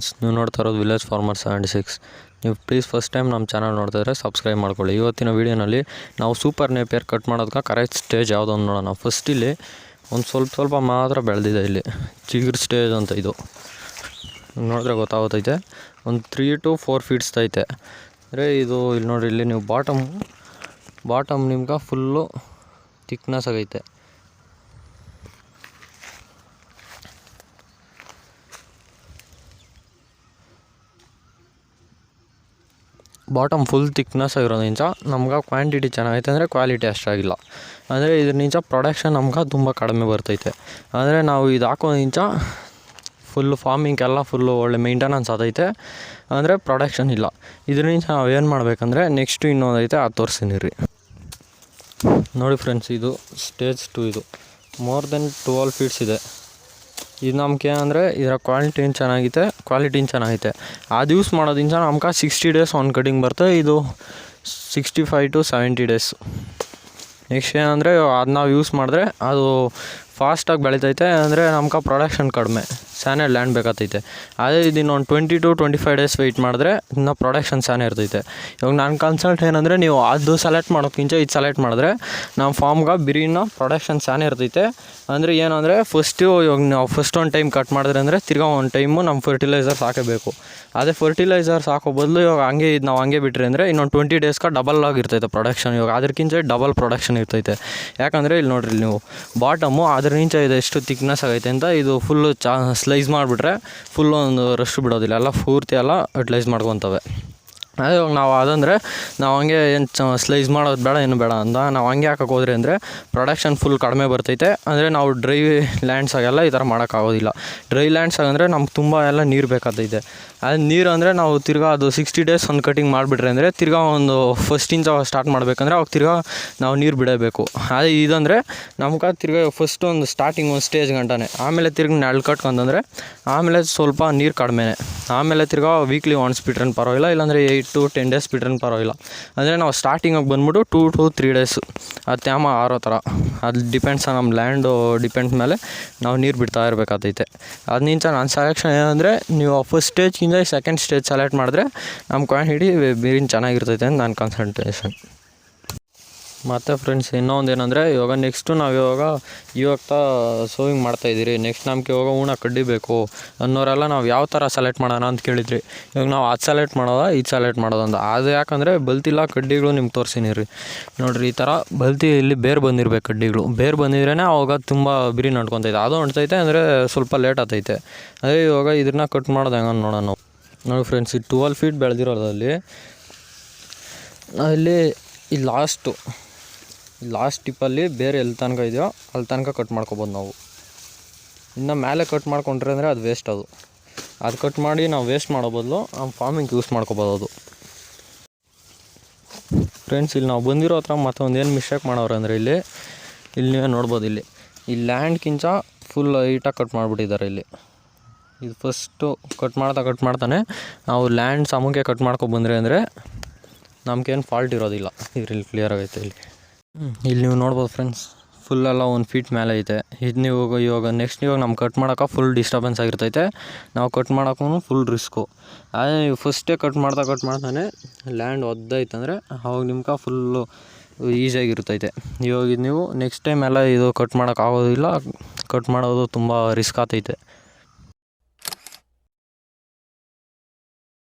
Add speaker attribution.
Speaker 1: Friends, ನೀವು ನೋಡ್ತಾ ಇರೋದು ವಿಲೇಜ್ ಫಾರ್ಮರ್ 76. ನೀವು ಪ್ಲೀಸ್ ಫಸ್ಟ್ ಟೈಮ್ ನಮ್ಮ ಚಾನಲ್ ನೋಡ್ತಾ ಇದ್ದರೆ ಸಬ್ಸ್ಕ್ರೈಬ್ ಮಾಡ್ಕೊಳ್ಳಿ. ಇವತ್ತಿನ ವೀಡಿಯೋನಲ್ಲಿ ನಾವು ಸೂಪರ್ ನೇಪಿಯರ್ ಕಟ್ ಮಾಡೋದಕ್ಕೆ ಕರೆಕ್ಟ್ ಸ್ಟೇಜ್ ಯಾವುದೋ ಒಂದು ನೋಡೋಣ. ಫಸ್ಟ್ ಇಲ್ಲಿ ಒಂದು ಸ್ವಲ್ಪ ಮಾತ್ರ ಬೆಳೆದಿದೆ. ಇಲ್ಲಿ ಚಿಗುರು ಸ್ಟೇಜ್ ಅಂತ ಇದು ನೋಡಿದ್ರೆ ಗೊತ್ತಾಗುತ್ತೈತೆ. ಒಂದು 3 to 4 feet ಐತೆ. ಅಂದರೆ ಇದು ಇಲ್ಲಿ ನೋಡಿರಿ, ಇಲ್ಲಿ ನೀವು ಬಾಟಮ್ ನಿಮ್ಗೆ ಫುಲ್ಲು ಥಿಕ್ನೆಸ್ ಆಗೈತೆ. ಬಾಟಮ್ ಫುಲ್ ಥಿಕ್ನೆಸ್ ಆಗಿರೋದ್ರಿಂದ ನಮ್ಗೆ ಕ್ವಾಂಟಿಟಿ ಚೆನ್ನಾಗೈತೆ, ಅಂದರೆ ಕ್ವಾಲಿಟಿ ಅಷ್ಟಾಗಿಲ್ಲ. ಅಂದರೆ ಇದರಿಂದ ಪ್ರೊಡಕ್ಷನ್ ನಮ್ಗೆ ತುಂಬ ಕಡಿಮೆ ಬರ್ತೈತೆ. ಅಂದರೆ ನಾವು ಇದು ಹಾಕೋದ್ರಿಂದ ಫುಲ್ಲು ಫಾರ್ಮಿಂಗೆಲ್ಲ ಫುಲ್ಲು ಒಳ್ಳೆ ಮೇಂಟೆನೆನ್ಸ್ ಆದೈತೆ, ಅಂದರೆ ಪ್ರೊಡಕ್ಷನ್ ಇಲ್ಲ. ಇದರಿಂದ ನಾವು ಏನು ಮಾಡಬೇಕಂದ್ರೆ ನೆಕ್ಸ್ಟು ಇನ್ನೊಂದು ಐತೆ, ಅದು ತೋರಿಸ್ತೀನಿ ರೀ. ನೋಡಿ ಫ್ರೆಂಡ್ಸ್, ಇದು ಸ್ಟೇಜ್ 2. ಇದು ಮೋರ್ ದೆನ್ 12 feet ಇದೆ. ಇದು ನಮ್ಗೆ ಏನಂದರೆ ಇದರ ಕ್ವಾಲಿಟಿನ ಚೆನ್ನಾಗೈತೆ. ಅದು ಯೂಸ್ ಮಾಡೋದ್ರಿಂದ ನಮ್ಗೆ 60 days ಒಂದು ಕಟಿಂಗ್ ಬರ್ತದೆ. ಇದು 65 to 70 days. ನೆಕ್ಸ್ಟ್ ಏನಂದರೆ ಅದು ನಾವು ಯೂಸ್ ಮಾಡಿದ್ರೆ ಅದು ಫಾಸ್ಟಾಗಿ ಬೆಳಿತೈತೆ, ಅಂದರೆ ನಮ್ಗೆ ಪ್ರೊಡಕ್ಷನ್ ಕಡಿಮೆ, ಸ್ಯಾನೆ ಲ್ಯಾಂಡ್ ಬೇಕಾಗ್ತೈತೆ. ಅದೇ ಇದನ್ನು ಒಂದು 20 to 25 days ವೆಯ್ಟ್ ಮಾಡಿದ್ರೆ ಇನ್ನೂ ಪ್ರೊಡಕ್ಷನ್ ಸ್ಯಾನೆ ಇರ್ತೈತೆ. ಇವಾಗ ನನ್ನ ಕನ್ಸಲ್ಟ್ ಏನಂದರೆ, ನೀವು ಅದು ಸೆಲೆಕ್ಟ್ ಮಾಡೋಕ್ಕಿಂತ ಇದು ಸೆಲೆಕ್ಟ್ ಮಾಡಿದ್ರೆ ನಮ್ಮ ಫಾರ್ಮ್ಗೆ ಬಿರಿನ ಪ್ರೊಡಕ್ಷನ್ ಸ್ಯಾನೆ ಇರ್ತೈತೆ. ಅಂದರೆ ಏನಂದರೆ ಇವಾಗ ನಾವು ಫಸ್ಟ್ ಒಂದು ಟೈಮ್ ಕಟ್ ಮಾಡಿದ್ರೆ ಅಂದರೆ ತಿರ್ಗಾ ಒಂದು ಟೈಮು ನಮ್ಮ ಫರ್ಟಿಲೈಸರ್ಸ್ ಹಾಕಬೇಕು. ಅದೇ ಫರ್ಟಿಲೈಸರ್ಸ್ ಹಾಕೋ ಬದಲು ಇವಾಗ ನಾವು ಹಂಗೆ ಬಿಟ್ಟರೆ ಅಂದರೆ ಇನ್ನೊಂದು 20 daysಗೆ ಡಬಲ್ ಆಗಿರ್ತೈತೆ ಪ್ರೊಡಕ್ಷನ್. ಇವಾಗ ಅದಕ್ಕಿಂತ ಡಬಲ್ ಪ್ರೊಡಕ್ಷನ್ ಇರ್ತೈತೆ. ಯಾಕಂದರೆ ಇಲ್ಲಿ ನೋಡಿರಿ, ನೀವು ಬಾಟಮು ಅದರಿಂದ ಇದು ಎಷ್ಟು ಥಿಕ್ನೆಸ್ ಆಗೈತೆ ಅಂತ, ಇದು ಫುಲ್ಲು ಸ್ಲೈಸ್ ಮಾಡಿಬಿಟ್ರೆ ಫುಲ್ಲು ಒಂದು ರಶ್ ಬಿಡೋದಿಲ್ಲ, ಎಲ್ಲ ಪೂರ್ತಿ ಎಲ್ಲ ಯುಟಿಲೈಸ್ ಮಾಡ್ಕೊತವೆ. ಅದೇ ಇವಾಗ ನಾವು ಹಂಗೆ ಏನು ಸ್ಲೈಸ್ ಮಾಡೋದು ಬೇಡ, ಏನು ಬೇಡ ಅಂತ ನಾವು ಹಂಗೆ ಹಾಕಕ್ಕೆ ಹೋದ್ರಿ ಅಂದರೆ ಪ್ರೊಡಕ್ಷನ್ ಫುಲ್ ಕಡಿಮೆ ಬರ್ತೈತೆ. ಅಂದರೆ ನಾವು ಡ್ರೈ ಲ್ಯಾಂಡ್ಸಾಗೆಲ್ಲ ಈ ಥರ ಮಾಡೋಕ್ಕಾಗೋದಿಲ್ಲ. ಡ್ರೈ ಲ್ಯಾಂಡ್ಸಾಗಂದರೆ ನಮ್ಗೆ ತುಂಬ ಎಲ್ಲ ನೀರು ಬೇಕಾಗ್ತೈತೆ. ಅದು ನೀರು ಅಂದರೆ ನಾವು ತಿರ್ಗಾ ಅದು 60 days ಒಂದು ಕಟಿಂಗ್ ಮಾಡಿಬಿಟ್ರೆ ಅಂದರೆ ತಿರ್ಗಾ ಒಂದು ಫಸ್ಟಿಂದ ಸ್ಟಾರ್ಟ್ ಮಾಡಬೇಕಂದ್ರೆ ಅವಾಗ ತಿರ್ಗಾ ನಾವು ನೀರು ಬಿಡಬೇಕು. ಅದೇ ಇದಂದರೆ ನಮ್ಗೆ ತಿರ್ಗಾ ಫಸ್ಟ್ ಒಂದು ಸ್ಟಾರ್ಟಿಂಗ್ ಒಂದು ಸ್ಟೇಜ್ ಗಂಟನೆ, ಆಮೇಲೆ ತಿರ್ಗಿ ನೆರಳು ಕಟ್ಕೊಂತಂದರೆ ಆಮೇಲೆ ಸ್ವಲ್ಪ ನೀರು ಕಡಿಮೆನೆ, ಆಮೇಲೆ ತಿರ್ಗಾ ವೀಕ್ಲಿ ಒನ್ಸ್ ಬಿಟ್ರೇನು ಪರವಾಗಿಲ್ಲ, ಇಲ್ಲಾಂದರೆ 8 to 10 days ಬಿಟ್ರೇನು ಪರವಾಗಿಲ್ಲ. ಅಂದರೆ ನಾವು ಸ್ಟಾರ್ಟಿಂಗಿಗೆ ಬಂದ್ಬಿಟ್ಟು 2 to 3 days ಅದು ತ್ಯಾಮ ಆರೋ ಥರ, ಅದು ಡಿಪೆಂಡ್ಸ್ ನಮ್ಮ ಲ್ಯಾಂಡು ಡಿಪೆಂಡ್ಸ್ ಮೇಲೆ ನಾವು ನೀರು ಬಿಡ್ತಾ ಇರಬೇಕಾಗ್ತೈತೆ. ಅದನಿಂದ ನನ್ನ ಸೆಲೆಕ್ಷನ್ ಏನಂದರೆ, ನೀವು ಫಸ್ಟ್ ಸ್ಟೇಜ್ಗಿಂತ ಸೆಕೆಂಡ್ ಸ್ಟೇಜ್ ಸೆಲೆಕ್ಟ್ ಮಾಡಿದ್ರೆ ನಮ್ಮ ಕ್ವಾಂಟಿಟಿ ಬೇರಿನ ಚೆನ್ನಾಗಿರ್ತೈತೆ ಅಂತ ನನ್ನ ಕನ್ಸಂಟ್ರೇಷನ್. ಮತ್ತು ಫ್ರೆಂಡ್ಸ್, ಇನ್ನೊಂದು ಏನಂದರೆ, ಇವಾಗ ನೆಕ್ಸ್ಟು ನಾವು ಇವಾಗ ಸೋವಿಂಗ್ ಮಾಡ್ತಾಯಿದ್ದೀರಿ, ನೆಕ್ಸ್ಟ್ ನಮಗೆ ಇವಾಗ ಹೂಣ ಕಡ್ಡಿಬೇಕು ಅನ್ನೋರೆಲ್ಲ ನಾವು ಯಾವ ಥರ ಸೆಲೆಕ್ಟ್ ಮಾಡೋಣ ಅಂತ ಕೇಳಿದ್ರಿ. ಇವಾಗ ನಾವು ಅದು ಸೆಲೆಕ್ಟ್ ಮಾಡೋದ ಇದು ಸೆಲೆಕ್ಟ್ ಮಾಡೋದಂತ. ಅದು ಯಾಕಂದರೆ ಬಲ್ತಿಲ್ಲ ಕಡ್ಡಿಗಳು ನಿಮ್ಗೆ ತೋರಿಸಿನಿ ರೀ. ನೋಡಿರಿ, ಈ ಥರ ಬಲ್ತಿ ಇಲ್ಲಿ ಬೇರೆ ಬಂದಿರ್ಬೇಕು, ಕಡ್ಡಿಗಳು ಬೇರೆ ಬಂದಿದ್ರೇ ಅವಾಗ ತುಂಬ ಬಿರಿ ನಡ್ಕೊತೈತೆ. ಅದು ಹೊಂಟೈತೆ ಅಂದರೆ ಸ್ವಲ್ಪ ಲೇಟ್ ಆಗ್ತೈತೆ. ಅದೇ ಇವಾಗ ಇದನ್ನ ಕಟ್ ಮಾಡೋದು ಹೆಂಗೆ ನೋಡೋಣ ನಾವು. ನೋಡಿ ಫ್ರೆಂಡ್ಸ್, ಈ 12 feet ಬೆಳೆದಿರೋದಲ್ಲಿ ಅಲ್ಲಿ ಈ ಲಾಸ್ಟ್ ಟಿಪ್ಪಲ್ಲಿ ಬೇರೆ ಎಲ್ಲಿ ತನಕ ಇದೆಯೋ ಅಲ್ಲಿ ತನಕ ಕಟ್ ಮಾಡ್ಕೊಬೋದು ನಾವು. ಇನ್ನು ಮೇಲೆ ಕಟ್ ಮಾಡ್ಕೊಂಡ್ರೆ ಅಂದರೆ ಅದು ವೇಸ್ಟ್. ಅದು ಕಟ್ ಮಾಡಿ ನಾವು ವೇಸ್ಟ್ ಮಾಡೋ ಬದಲು ನಮ್ಮ ಫಾರ್ಮಿಂಗ್ ಯೂಸ್ ಮಾಡ್ಕೊಬೋದು. ಅದು ಫ್ರೆಂಡ್ಸ್, ಇಲ್ಲಿ ನಾವು ಬಂದಿರೋ ಹತ್ರ ಮತ್ತೊಂದು ಏನು ಮಿಸ್ಟೇಕ್ ಮಾಡೋರು ಅಂದರೆ, ಇಲ್ಲಿ ನೀವೇ ನೋಡ್ಬೋದು, ಈ ಲ್ಯಾಂಡ್ಗಿಂತ ಫುಲ್ ಹೈಟಾಗಿ ಕಟ್ ಮಾಡಿಬಿಟ್ಟಿದ್ದಾರೆ. ಇದು ಫಸ್ಟು ಕಟ್ ಮಾಡ್ತಾನೆ ನಾವು ಲ್ಯಾಂಡ್ ಸಮಕ್ಕೆ ಕಟ್ ಮಾಡ್ಕೊಬಂದ್ರೆ ಅಂದರೆ ನಮ್ಗೇನು ಫಾಲ್ಟ್ ಇರೋದಿಲ್ಲ. ಇದರಲ್ಲಿ ಕ್ಲಿಯರ್ ಆಗೈತೆ. ಇಲ್ಲಿ ನೀವು ನೋಡ್ಬೋದು ಫ್ರೆಂಡ್ಸ್, ಫುಲ್ಲೆಲ್ಲ 1 feet ಮೇಲೆ ಐತೆ. ಇದು ನೀವು ಇವಾಗ ನಮ್ಮ ಕಟ್ ಮಾಡೋಕೆ ಫುಲ್ ಡಿಸ್ಟರ್ಬೆನ್ಸ್ ಆಗಿರ್ತೈತೆ. ನಾವು ಕಟ್ ಮಾಡೋಕ್ಕೂ ಫುಲ್ ರಿಸ್ಕು. ಅದೇ ನೀವು ಫಸ್ಟೇ ಕಟ್ ಮಾಡ್ತಾನೆ ಲ್ಯಾಂಡ್ ಒದ್ದೈತಂದರೆ ಅವಾಗ ನಿಮ್ಗೆ ಫುಲ್ಲು ಈಸಿಯಾಗಿರ್ತೈತೆ. ಇವಾಗ ನೀವು ನೆಕ್ಸ್ಟ್ ಟೈಮ್ ಎಲ್ಲ ಇದು ಕಟ್ ಮಾಡೋಕ್ಕಾಗೋದಿಲ್ಲ, ಕಟ್ ಮಾಡೋದು ತುಂಬ ರಿಸ್ಕ್ ಆಗ್ತೈತೆ.